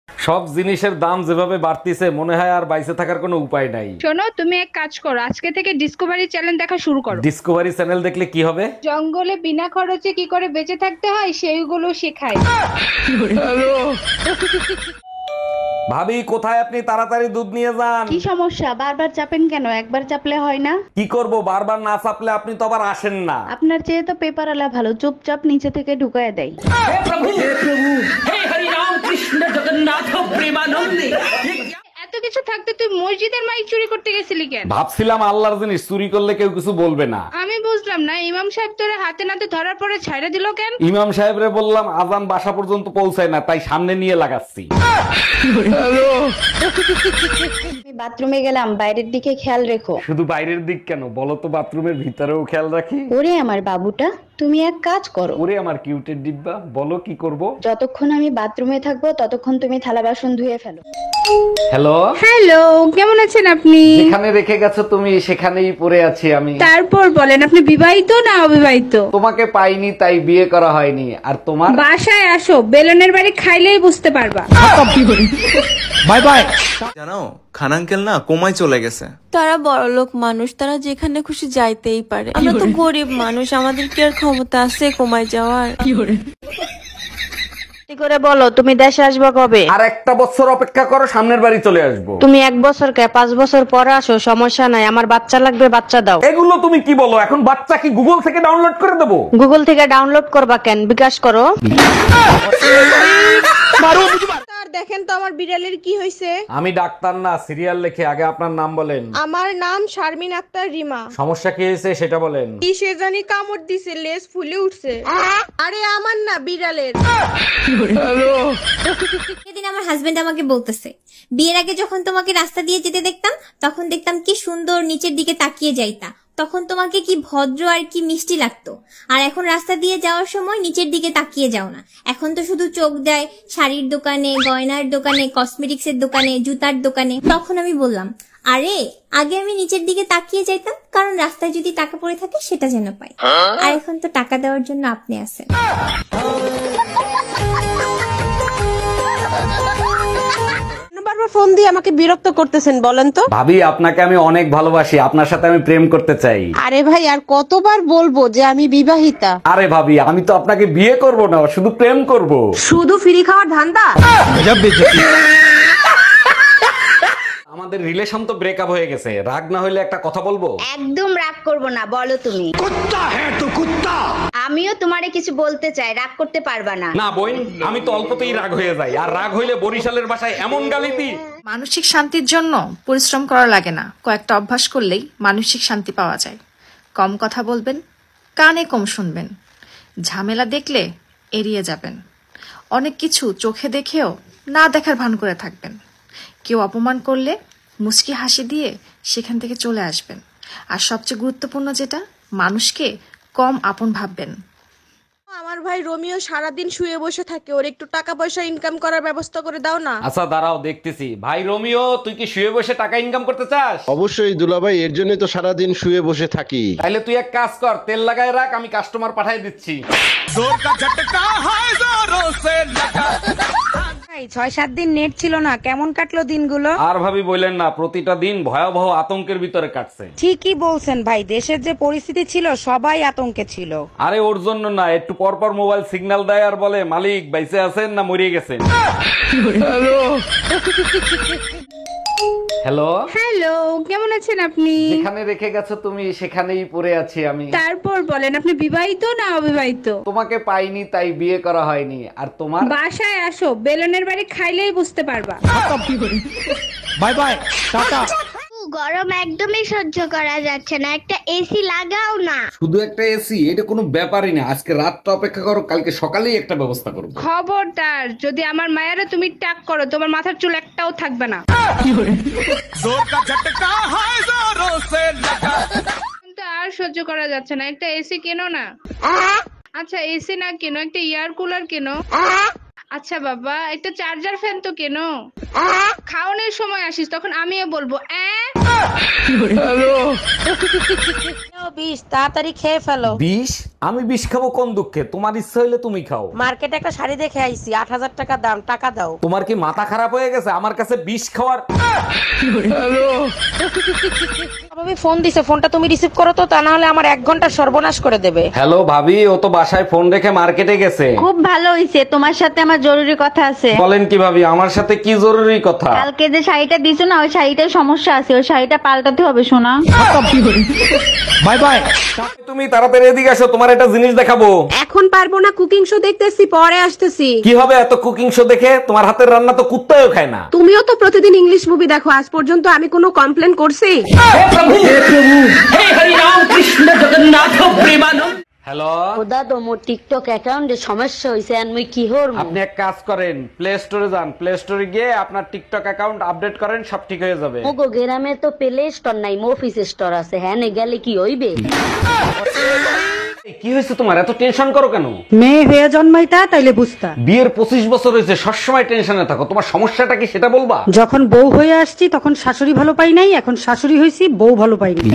সব জিনিসের দাম যেভাবে বাড়তিছে মনে হয় আর বাইসে থাকার কোনো উপায় নাই। শোনো, তুমি এক কাজ করো, আজকে থেকে ডিসকভারি চ্যানেল দেখা শুরু করো। ডিসকভারি চ্যানেল দেখলে কি হবে? জঙ্গলে বিনা খরচে কি করে বেঁচে থাকতে হয় সেইগুলো শেখায়। ভাবি কোথায় আপনি? তাড়াতাড়ি দুধ নিয়ে যান। কি সমস্যা? বারবার চাপেন কেন? একবার চাপলে হয় না? কি করব, বারবার না চাপলে আপনি তো আবার আসেন না। আপনার চেয়ে তো পেপার আলা ভালো, চুপচাপ নিচে থেকে ঢুকায় দেয়। এত কিছু থাকতে তুই মসজিদের মাইক চুরি করতে গেছিলি কেন? ভাবছিলাম আল্লাহর জিনিস চুরি করলে কেউ কিছু বলবে না। আমি বুঝলাম না, ইমাম সাহেব তোরে হাতে নাতে ধরার পরে ছাইড়া দিল কেন? ইমাম সাহেবরে বললাম আজান বাসা পর্যন্ত পৌঁছায় না, তাই সামনে নিয়ে লাগাচ্ছি। আমি বাথরুমে গেলাম, বাইরের দিকে খেয়াল রেখো। শুধু বাইরের দিক কেন, বলো তো বাথরুমের ভিতরেও খেয়াল রাখি। ওরে আমার বাবুটা, তুমি এক কাজ করো। ওরে আমার কিউটের ডিব্বা, বলো কি করব? যতক্ষণ আমি বাথরুমে থাকবো ততক্ষণ তুমি থালা বাসন ধুয়ে ফেলো। হ্যালো হ্যালো, কেমন আছেন আপনি? যেখানে রেখে গেছো তুমি সেখানেই পড়ে আছি আমি। তারপর বলেন, আপনি বিবাহিত না অবিবাহিত? তোমাকে পাইনি তাই বিয়ে করা হয়নি। আর তোমার? বাসায় আসো, বেলনের বাড়ি খাইলেই বুঝতে পারবা। Bye bye. জানো খান আঙ্কেল না কোমায় চলে গেছে। তারা বড়লোক মানুষ, তারা যেখানে খুশি যাইতেই পারে। আমরা তো গরিব মানুষ, আমাদের কি আর ক্ষমতা আছে কমায় যাওয়ার? কি করে বলো, তুমি দেশে আসবে কবে? আর একটা বছর অপেক্ষা করো, সামনের বাড়ি চলে আসবো। তুমি 1 বছর কে 5 বছর পরে আসো, সমস্যা নাই। আমার বাচ্চা লাগবে, বাচ্চা দাও। এগুলো তুমি কি বলো? এখন বাচ্চা কি গুগল থেকে ডাউনলোড করে দেবো? গুগল থেকে ডাউনলোড করবা কেন? বিকাশ করো। দেখেন তো আমার বিড়ালের কি হয়েছে। আমি ডাক্তার না, সিরিয়াল লেখে। আগে আপনার নাম বলেন। আমার নাম শারমিন আক্তার রিমা। সমস্যা কি হয়েছে সেটা বলেন। কি সে জানি কামড় দিছে, লেজ ফুলে উঠছে। আরে আমার না, বিড়ালের। সেদিন আমার হাজবেন্ড আমাকে বলতেছে, বিয়ের আগে যখন তোমাকে রাস্তা দিয়ে যেতে দেখতাম তখন দেখতাম কি সুন্দর নিচের দিকে তাকিয়ে যাইতা, তখন তোমাকে কি ভদ্র আর কি মিষ্টি লাগতো। আর এখন রাস্তা দিয়ে যাওয়ার সময় নিচের দিকে তাকিয়ে যাও না, এখন তো শুধু চোখ দেয় শাড়ির দোকানে, গয়নার দোকানে, কসমেটিক্সের দোকানে, জুতার দোকানে। তখন আমি বললাম, আরে আগে আমি নিচের দিকে তাকিয়ে যাইতাম কারণ রাস্তায় যদি টাকা পড়ে থাকে সেটা যেন পাই, আর এখন তো টাকা দেওয়ার জন্য আপনি আছেন। বারবার ফোন দিয়ে আমাকে বিরক্ত করতেছেন বলেন তো। ভাবি আপনাকে আমি অনেক ভালোবাসি, আপনার সাথে আমি প্রেম করতে চাই। আরে ভাই, আর কতবার বলবো যে আমি বিবাহিতা। আরে ভাবি, আমি তো আপনাকে বিয়ে করব না, শুধু প্রেম করব। শুধু ফ্রি খাওয়ার ধান্দা। আমাদের রিলেশন তো ব্রেকআপ হয়ে গেছে, রাগ না হইলে একটা কথা বলবো। একদম রাগ করব না, বলো তুমি। কুত্তা হ্যাঁ তো কুত্তা। আমিও তোমারে কিছু বলতে চাই, রাগ করতে পারবা না। না বোন, আমি তো অল্পতেই রাগ হয়ে যাই, আর রাগ হইলে বরিশালের ভাষায় এমন গালি দিই। মানসিক শান্তির জন্য পরিশ্রম করা লাগে না, কয়েকটা অভ্যাস করলেই মানসিক শান্তি পাওয়া যায়। কম কথা বলবেন, কানে কম শুনবেন, ঝামেলা দেখলে এড়িয়ে যাবেন, অনেক কিছু চোখে দেখেও না দেখার ভান করে থাকবেন। কেউ অপমান করলে মুচকি হাসি দিয়ে সেখান থেকে চলে আসবেন। আর সবচেয়ে গুরুত্বপূর্ণ যেটা, মানুষকে কম আপন ভাববেন। আমার ভাই রোমিও সারাদিন শুয়ে বসে থাকে, ওর একটু টাকা পয়সা ইনকাম করার ব্যবস্থা করে দাও না। আচ্ছা দাঁড়াও দেখতেছি। ভাই রোমিও, তুই কি শুয়ে বসে টাকা ইনকাম করতে চাস? অবশ্যই দুলাভাই, এর জন্য তো সারাদিন শুয়ে বসে থাকি। তাইলে তুই এক কাজ কর, তেল লাগায় রাখ, আমি কাস্টমার পাঠাই দিচ্ছি। 6-7 দিন নেট ছিল না, কেমন কাটলো দিনগুলো? আর ভাবি বললেন না, প্রতিটা দিন ভয়াবহ আতঙ্কের ভিতরে কাটছে। ঠিকই বলছেন ভাই, দেশের যে পরিস্থিতি ছিল সবাই আতঙ্কে ছিল। আরে ওর জন্য না, একটু পর পর মোবাইল সিগন্যাল দেয় আর বলে মালিক বাইসে আছেন না মরিয়ে গেছেন। হ্যালো হ্যালো, কেমন আছেন আপনি? যেখানে রেখে গেছো তুমি সেখানেই পড়ে আছি আমি। তারপর বলেন, আপনি বিবাহিত না অবিবাহিত? তোমাকে পাইনি তাই বিয়ে করা হয়নি। আর তোমার? বাসায় আসো, বেলনের বাড়ি খাইলেই বুঝতে পারবা। Bye bye, tata. গরম একদমই সহ্য করা যাচ্ছে না, একটা এসি লাগাও না। শুধু একটা এসি? এটা কোনো ব্যাপারই না, আজকে রাতটা অপেক্ষা করো, কালকে সকালেই একটা ব্যবস্থা করবো। খবরদার, যদি আমার মায়েরা তুমি টাক করো, তোমার মাথার চুল একটাও থাকবে না। কিন্তু আর সহ্য করা যাচ্ছে না, একটা এসি কেনো না। আচ্ছা এসি না কেনো, একটা এয়ার কুলার কেনো। আচ্ছা বাবা, একটা চার্জার ফ্যান তো কেনো। খাওয়ানোর সময় আসিস, তখন আমিও বলবো বিষ তাড়াতাড়ি খেয়ে ফেলো। বিষ? আমি বিষ খাবো কোন দুঃখে? তোমার ইচ্ছা হইলে তুমি খাও। মার্কেটে একটা শাড়ি দেখে আইছি, 8,000 টাকা দাম, টাকা দাও। তোমার কি মাথা খারাপ হয়ে গেছে আমার কাছে বিষ খাওয়ার? ভাবি ফোন দিছে, ফোনটা তুমি রিসিভ করো তো, তা না হলে আমার 1 ঘন্টা সর্বনাশ করে দেবে। হ্যালো ভাবি, ও তো বাসায় ফোন রেখে মার্কেটে গেছে। খুব ভালো হইছে, তোমার সাথে আমার জরুরি কথা আছে। বলেন কি ভাবি, আমার সাথে কি জরুরি কথা? কালকে যে শাড়িটা দিছো না, ওই শাড়িটার সমস্যা আছে, ওই শাড়িটা পাল্টাতে হবে শোনা। Bye bye. তুমি তাড়াতাড়ি এদিকে আসো, তোমার একটা জিনিস দেখাবো। এখন পারবো না, কুকিং শো দেখতেছি, পরে আসতেছি। কি হবে এত কুকিং শো দেখে? তোমার হাতের রান্না তো কুত্তাও খায় না। তুমিও তো প্রতিদিন ইংলিশ মুভি দেখো, আজ পর্যন্ত আমি কোনো কমপ্লেন করছি? হ্যালো দাদা, মোর টিকটক অ্যাকাউন্টে সমস্যা হইছে, আর মুই কি হরব? আপনি এক কাজ করেন, প্লে স্টোরে যান, প্লে স্টোরে গিয়ে আপনার টিকটক অ্যাকাউন্ট আপডেট করেন, সব ঠিক হয়ে যাবে। মোগো গ্রামে তো প্লে স্টোর নাই, মফিস স্টোর আছে, হ্যাঁ নে গেলে কি হইবে? কি হয়েছে তোমার? এত টেনশন করো কেন? মেয়ে হয়ে জন্মাইতা তাইলে বুঝতা। বিয়ের 25 বছর হয়েছে, সবসময় টেনশনে থাকো। তোমার সমস্যাটা কি সেটা বলবা? যখন বউ হয়ে আসছি তখন শাশুড়ি ভালো পাই নাই, এখন শাশুড়ি হয়েছি বউ ভালো পাইনি।